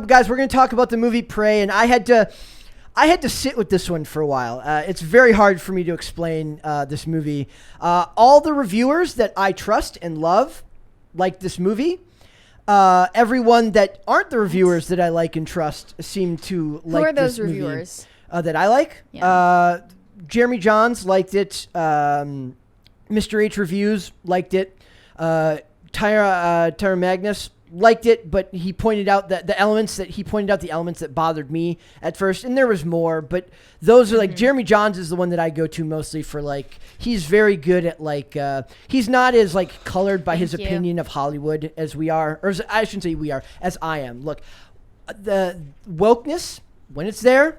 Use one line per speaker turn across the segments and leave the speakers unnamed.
guys, we're going to talk about the movie Prey, and I had to sit with this one for a while. It's very hard for me to explain this movie. All the reviewers that I trust and love like this movie. Everyone that aren't the reviewers that I like and trust seem to like this movie. Who are those
reviewers?
That I like?
Yeah.
Jeremy Johns liked it. Mr. H Reviews liked it. Tyra Magnus liked it, but he pointed out that the elements that bothered me at first, and there was more, but those are like Jeremy Johns is the one that I go to mostly for, like, he's very good at, like, he's not as, like, colored by his opinion of Hollywood as we are, or I shouldn't say we are, as I am. Look, the wokeness, when it's there,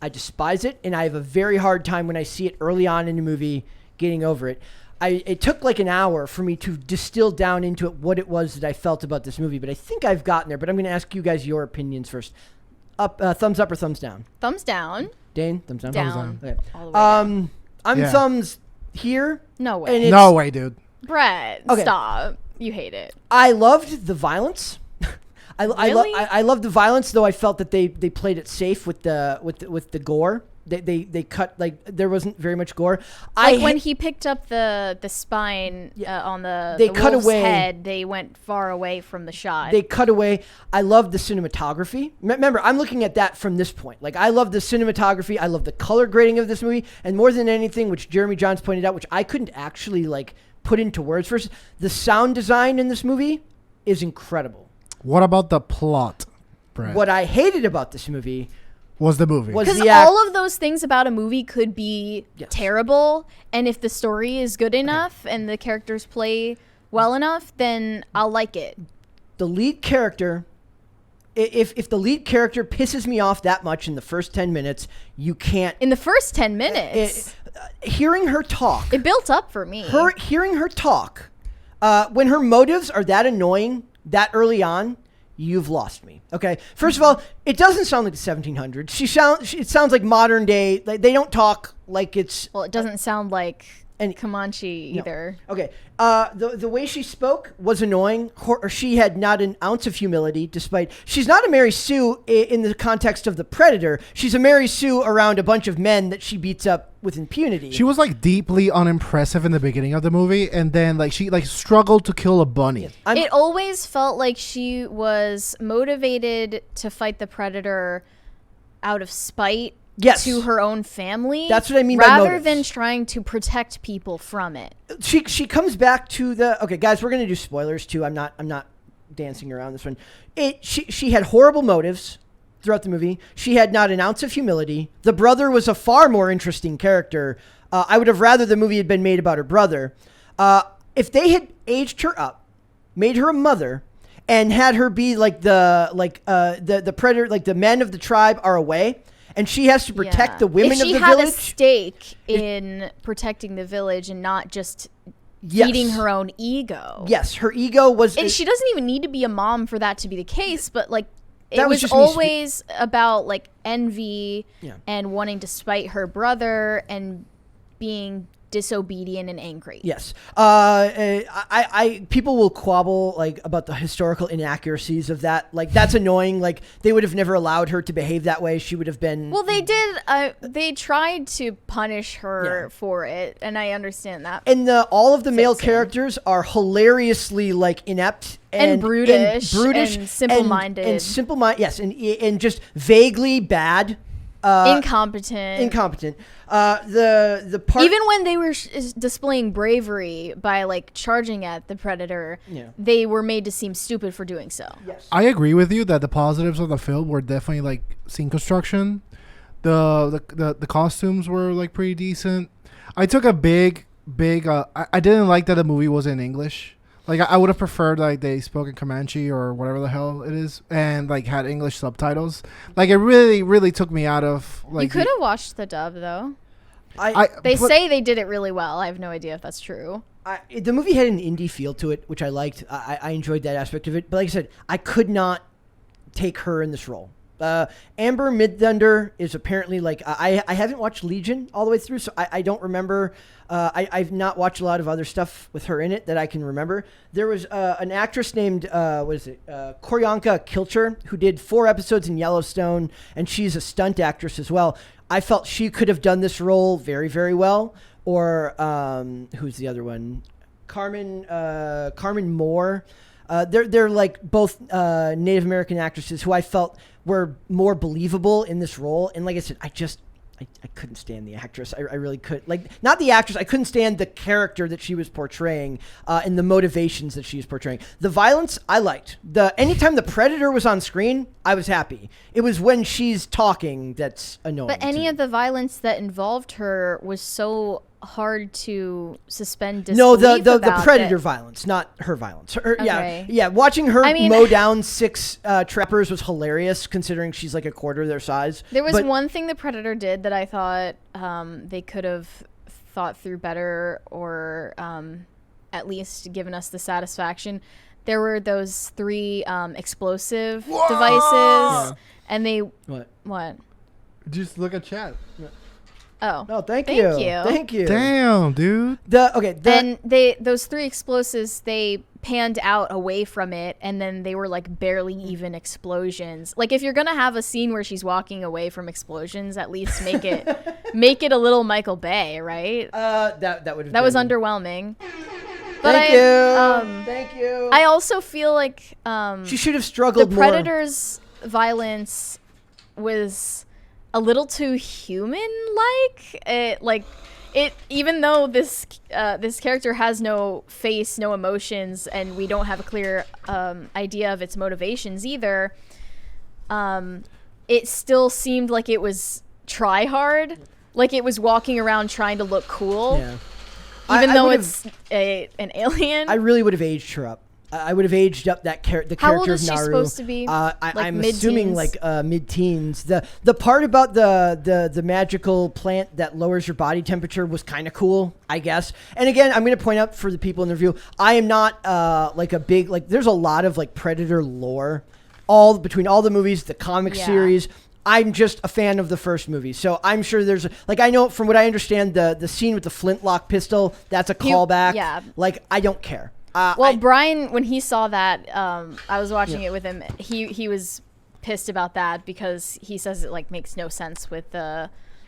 I despise it, and I have a very hard time when I see it early on in the movie getting over it. It took like an hour for me to distill down into it what it was that I felt about this movie, but I think I've gotten there. But I'm going to ask you guys your opinions first. Thumbs up or thumbs down?
Thumbs down.
Dane, thumbs down?
Down.
Thumbs down. Okay.
All the way down.
I'm thumbs here.
No way.
No way, dude.
Brett, stop. You hate it.
I loved the violence.
Really?
I loved the violence, though I felt that they played it safe with the gore. They cut, like, there wasn't very much gore.
Like when he picked up the spine on the
cut
wolf's
away.
head, they went far away from the shot.
They cut away. I love the cinematography. Remember, I'm looking at that from this point. Like, I love the cinematography. I love the color grading of this movie. And more than anything, which Jeremy Johns pointed out, which I couldn't actually, like, put into words first, the sound design in this movie is incredible.
What about the plot, Brett?
What I hated about this movie
was the movie.
Because all of those things about a movie could be terrible, and if the story is good enough and the characters play well enough, then I'll like it.
The lead character, if the lead character pisses me off that much in the first 10 minutes, you can't...
In the first 10 minutes?
Hearing her talk...
It built up for me.
Hearing her talk, when her motives are that annoying that early on, you've lost me. Okay. First of all, it doesn't sound like the 1700s. It sounds like modern day. Like, they don't talk like it's.
Well, it doesn't sound like Comanche either.
No. Okay. The way she spoke was annoying. She had not an ounce of humility, despite she's not a Mary Sue in the context of The Predator. She's a Mary Sue around a bunch of men that she beats up with impunity.
She was, like, deeply unimpressive in the beginning of the movie, and then, like, she, like, struggled to kill a bunny.
Yes.
It always felt like she was motivated to fight the Predator out of spite.
Yes.
To her own family.
That's what I mean by
rather
motives.
than trying to protect people from it.
She comes back to the... Okay, guys, we're going to do spoilers, too. I'm not dancing around this one. She had horrible motives throughout the movie. She had not an ounce of humility. The brother was a far more interesting character. I would have rather the movie had been made about her brother. If they had aged her up, made her a mother, and had her be like the predator, like the men of the tribe are away... And she has to protect the women of the village. If she had a stake
in protecting the village and not just feeding her own ego.
Yes, her ego was...
And she doesn't even need to be a mom for that to be the case, but, like, it was always about, like, envy and wanting to spite her brother and being disobedient and angry.
Yes. People will quabble, like, about the historical inaccuracies of that. Like, that's annoying. Like, they would have never allowed her to behave that way. She would have been...
Well, they did. They tried to punish her for it, and I understand that.
And all of the male characters are hilariously, like, inept
and brutish and simple-minded.
And simple-minded, yes. And just vaguely bad.
Incompetent.
The part,
even when they were displaying bravery by, like, charging at the Predator, they were made to seem stupid for doing so.
Yes.
I agree with you that the positives of the film were definitely, like, scene construction. The costumes were, like, pretty decent. I took a big I didn't like that the movie was in English. Like, I would have preferred, like, they spoke in Comanche or whatever the hell it is and, like, had English subtitles. Like, it really, really took me out of, like...
You could have watched the dub, though. They say they did it really well. I have no idea if that's true.
The movie had an indie feel to it, which I liked. I enjoyed that aspect of it. But like I said, I could not take her in this role. Amber Midthunder is apparently like I haven't watched Legion all the way through, so I don't remember. I've not watched a lot of other stuff with her in it that I can remember. There was an actress named Koryanka Kilcher who did 4 episodes in Yellowstone, and she's a stunt actress as well. I felt she could have done this role very, very well. Or who's the other one? Carmen Moore. They're like both Native American actresses who I felt were more believable in this role. And like I said, I couldn't stand the actress. I really could. Like, not the actress. I couldn't stand the character that she was portraying and the motivations that she was portraying. The violence, I liked. Anytime the Predator was on screen, I was happy. It was when she's talking that's annoying.
But any of the violence that involved her was so hard to suspend disbelief.
No, the Predator violence, not her violence.
Okay.
Yeah. Watching her mow down 6 trappers was hilarious, considering she's like a quarter their size.
There was one thing the Predator did that I thought they could have thought through better, or at least given us the satisfaction. There were those 3 explosive devices, and they what?
Just look at chat.
Oh.
No, thank you. Thank you.
Damn, dude.
And those 3 explosives, they panned out away from it, and then they were like barely even explosions. Like, if you're gonna have a scene where she's walking away from explosions, at least make it a little Michael Bay, right?
That
was underwhelming. But
Thank you.
I also feel like
she should have struggled more.
The Predator's violence was a little too human-like. Even though this character has no face, no emotions, and we don't have a clear idea of its motivations either, it still seemed like it was try hard, like it was walking around trying to look cool. Yeah. Even though it's an alien.
I really would have aged her up. I would have aged up the character of Naru.
How old is she supposed to be?
I'm assuming like mid-teens. The part about the magical plant that lowers your body temperature was kind of cool, I guess. And again, I'm going to point out for the people in the review, I am not like a big, like, there's a lot of like Predator lore between all the movies, the comic series. I'm just a fan of the first movie. So I'm sure there's I know from what I understand, the scene with the flintlock pistol, that's a callback.
Yeah.
Like, I don't care.
Brian, when he saw that, I was watching it with him. He was pissed about that because he says it like makes no sense with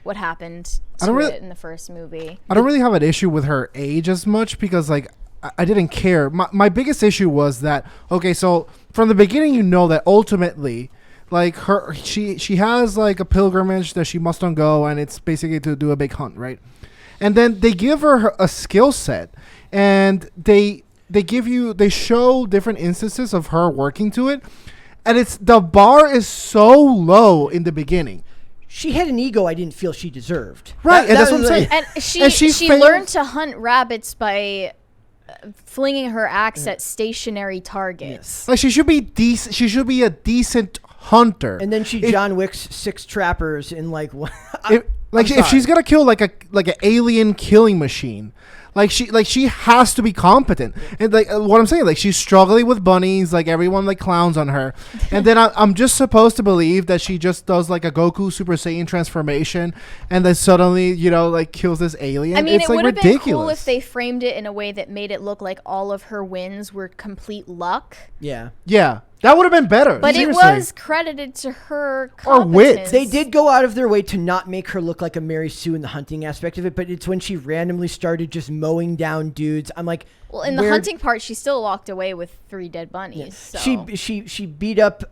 what happened to it in the first movie.
I don't really have an issue with her age as much because like I didn't care. My biggest issue was that so from the beginning you know that ultimately like she has like a pilgrimage that she must go, and it's basically to do a big hunt, right? And then they give her a skill set, and they show different instances of her working to it, and the bar is so low in the beginning.
She had an ego I didn't feel she deserved.
Right, and that's what I'm saying.
And she learned to hunt rabbits by flinging her axe at stationary targets.
Yes.
Like, she should be decent. She should be a decent hunter.
And then John Wick's 6 trappers in like one.
If she's gonna kill like an alien killing machine, she has to be competent. And like what I'm saying, like she's struggling with bunnies, like everyone like clowns on her, and then I'm just supposed to believe that she just does like a Goku Super Saiyan transformation, and then suddenly like kills this alien.
I mean,
it's
it
like
would have
ridiculous.
been cool if they framed it in a way that made it look like all of her wins were complete luck.
Yeah.
That would have been better.
But
seriously.
It was credited to her competence.
Or wit.
They did go out of their way to not make her look like a Mary Sue in the hunting aspect of it, but it's when she randomly started just mowing down dudes. I'm like,
well, in the hunting part, she still walked away with 3 dead bunnies.
Yeah.
So.
She beat up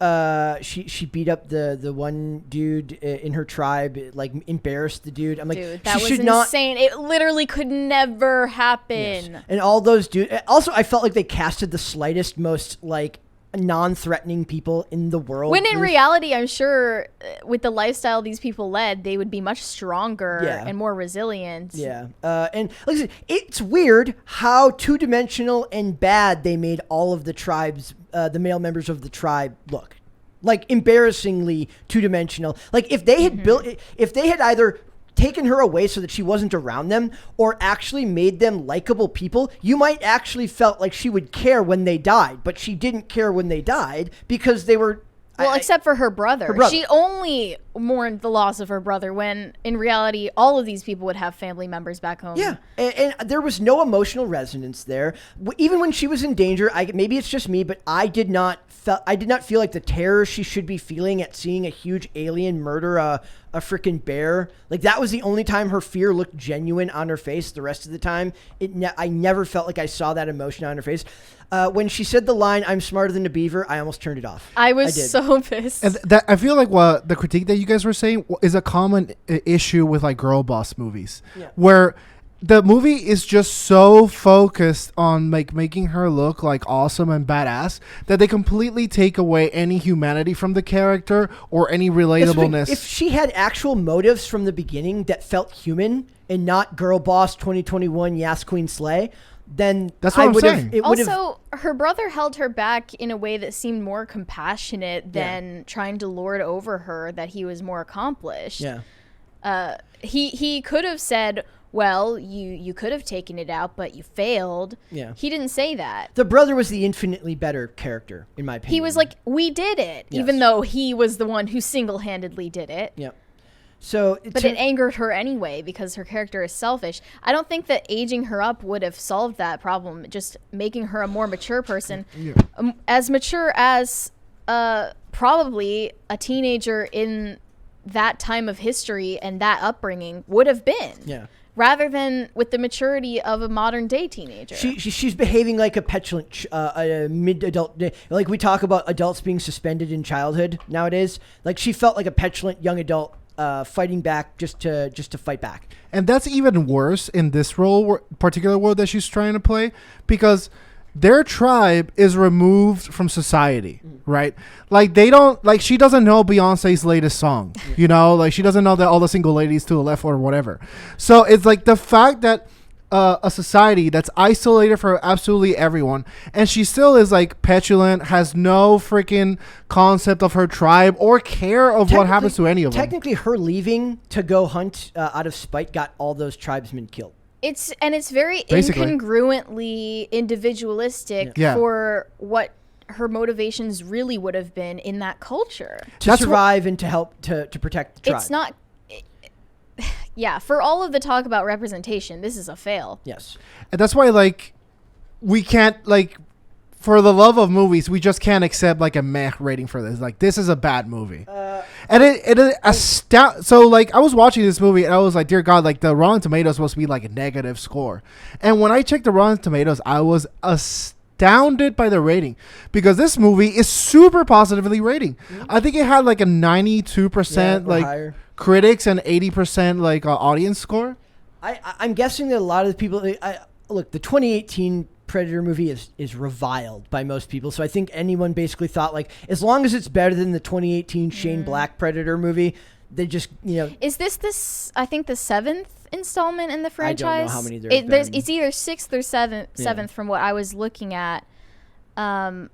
she beat up the one dude in her tribe, like embarrassed the dude. I'm like,
dude, that
she
was
should
insane. It literally could never happen.
Yes. And all those dudes. Also, I felt like they casted the slightest, most like non-threatening people in the world.
When in reality, I'm sure with the lifestyle these people led, they would be much stronger and more resilient.
Yeah. And like I said, it's weird how two-dimensional and bad they made all of the tribes, the male members of the tribe look. Like embarrassingly two-dimensional. Like if they had if they had either taken her away so that she wasn't around them or actually made them likable people, you might actually felt like she would care when they died, but she didn't care when they died because they were
Well, except for her brother. She only mourned the loss of her brother when, in reality, all of these people would have family members back home.
Yeah, and there was no emotional resonance there. Even when she was in danger, maybe it's just me, but I did not feel like the terror she should be feeling at seeing a huge alien murder a freaking bear. Like, that was the only time her fear looked genuine on her face. The rest of the time, I never felt like I saw that emotion on her face. When she said the line, "I'm smarter than a beaver," I almost turned it off.
I was so pissed.
And I feel like what the critique that you guys were saying is a common issue with like girl boss movies, where the movie is just so focused on like making her look like awesome and badass that they completely take away any humanity from the character or any relatableness.
If she had actual motives from the beginning that felt human and not girl boss 2021 Yas Queen Slay, then
that's what I'm saying.
Also, her brother held her back in a way that seemed more compassionate than trying to lord over her that he was more accomplished.
Yeah.
He could have said, well, you could have taken it out, but you failed.
Yeah.
He didn't say that.
The brother was the infinitely better character, in my opinion.
He was like, we did it, even though he was the one who single-handedly did it.
Yep. But
it angered her anyway because her character is selfish. I don't think that aging her up would have solved that problem. Just making her a more mature person, as mature as probably a teenager in that time of history and that upbringing would have been.
Yeah.
Rather than with the maturity of a modern day teenager.
She's behaving like a petulant mid-adult. Like we talk about adults being suspended in childhood nowadays. Like she felt like a petulant young adult fighting back just to fight back.
And that's even worse in this particular role that she's trying to play, because their tribe is removed from society, right? Like they don't, like she doesn't know Beyonce's latest song, you know, like she doesn't know that all the single ladies to the left or whatever. So it's like the fact that a society that's isolated from absolutely everyone, and she still is like petulant, has no freaking concept of her tribe or care of what happens to any of them.
Technically, her leaving to go hunt out of spite got all those tribesmen killed.
It's very incongruently individualistic for what her motivations really would have been in that culture.
To survive and to help to protect the tribe.
It's not... Yeah, for all of the talk about representation, this is a fail.
Yes.
And that's why, like, we can't, like, for the love of movies, we just can't accept, like, a meh rating for this. Like, this is a bad movie. So, like, I was watching this movie, and I was like, dear God, like, the Rotten Tomatoes supposed to be, like, a negative score. And when I checked the Rotten Tomatoes, I was astounded by the rating, because this movie is super positively rating. I think it had, like, a 92%, like... higher. Critics and 80% like audience score.
I'm guessing that a lot of the people look, the 2018 Predator movie is reviled by most people, so I think anyone basically thought, like, as long as it's better than the 2018 Shane Black Predator movie, they just, you know.
Is this I think the 7th installment in the franchise?
I don't know how many there have been.
It's either 6th or 7th from what I was looking at. I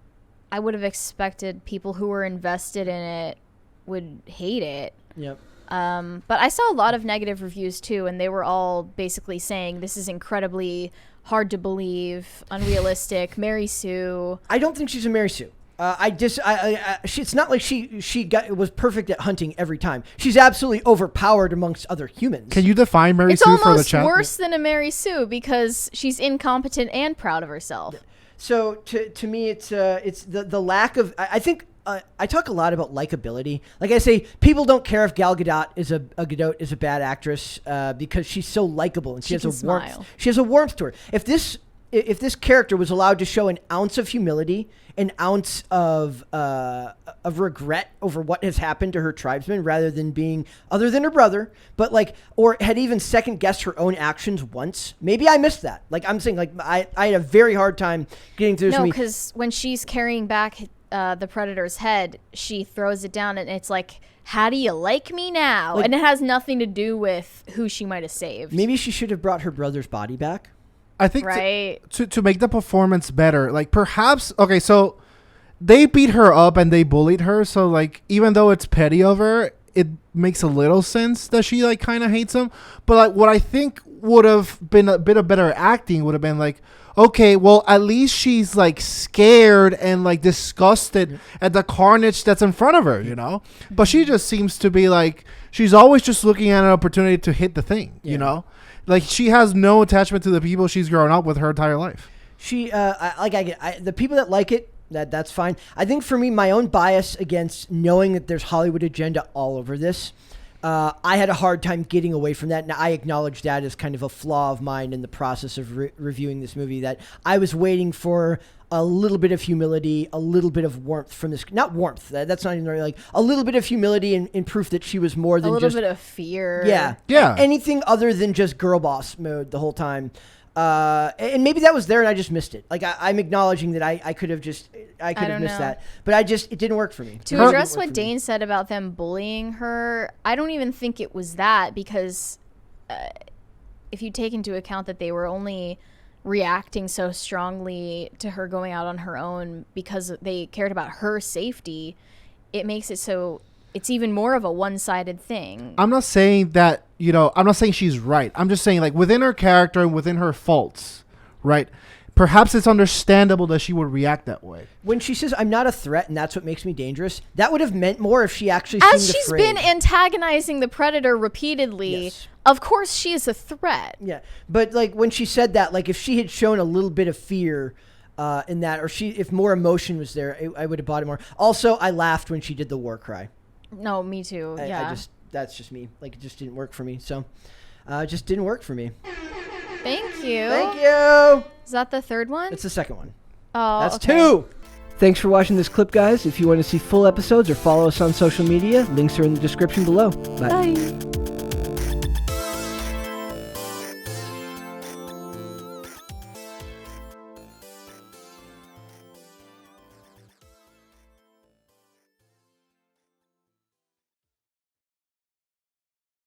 would have expected people who were invested in it would hate it.
Yep.
But I saw a lot of negative reviews too, and they were all basically saying this is incredibly hard to believe, unrealistic. Mary Sue.
I don't think she's a Mary Sue. It's not like she was perfect at hunting every time. She's absolutely overpowered amongst other humans.
Can you define Mary Sue for the chat?
It's almost worse than a Mary Sue because she's incompetent and proud of herself.
So to me, it's the lack of. I think. I talk a lot about likability. Like I say, people don't care if Gal Gadot is a bad actress because she's so likable and she has a warmth. She has a warmth to her. If this character was allowed to show an ounce of humility, an ounce of regret over what has happened to her tribesmen, rather than being other than her brother, but like, or had even second guessed her own actions once, maybe I missed that. Like I'm saying, like I had a very hard time getting through this movie.
No, because when she's carrying back the Predator's head, she throws it down and it's like, how do you like me now? Like, and it has nothing to do with who she might have saved.
Maybe she should have brought her brother's body back.
I think to make the performance better, like perhaps, okay, so they beat her up and they bullied her, so like even though it's petty of her, it makes a little sense that she like kind of hates him. But like what I think would have been a bit of better acting would have been like, okay, well, at least she's like scared and like disgusted at the carnage that's in front of her, you know? But she just seems to be like, she's always just looking at an opportunity to hit the thing, you know? Like, she has no attachment to the people she's grown up with her entire life.
She, the people that like it, that's fine. I think for me, my own bias against knowing that there's Hollywood agenda all over this, I had a hard time getting away from that, and I acknowledge that as kind of a flaw of mine in the process of reviewing this movie, that I was waiting for a little bit of humility, a little bit of warmth from this. Not warmth, that's not even right. Like, a little bit of humility in proof that she was more than just... A
little bit of fear.
Yeah. Anything other than just girl boss mode the whole time. And maybe that was there and I just missed it. Like, I'm acknowledging that I could have missed that, but it didn't work for me.
To address what Dane said about them bullying her, I don't even think it was that, because if you take into account that they were only reacting so strongly to her going out on her own because they cared about her safety, it makes it so it's even more of a one-sided thing.
I'm not saying that, I'm not saying she's right. I'm just saying, like, within her character and within her faults, right? Perhaps it's understandable that she would react that way.
When she says, I'm not a threat and that's what makes me dangerous, that would have meant more if she actually seemed afraid.
As she's been antagonizing the Predator repeatedly, of course she is a threat.
Yeah, but, like, when she said that, like, if she had shown a little bit of fear in that, or if more emotion was there, I would have bought it more. Also, I laughed when she did the war cry.
No, me too.
That's just me. Like, it just didn't work for me. So, it just didn't work for me.
Thank you.
Thank you.
Is that the third one?
It's the second one.
Oh,
that's okay. 2. Thanks for watching this clip, guys. If you want to see full episodes or follow us on social media, links are in the description below. Bye.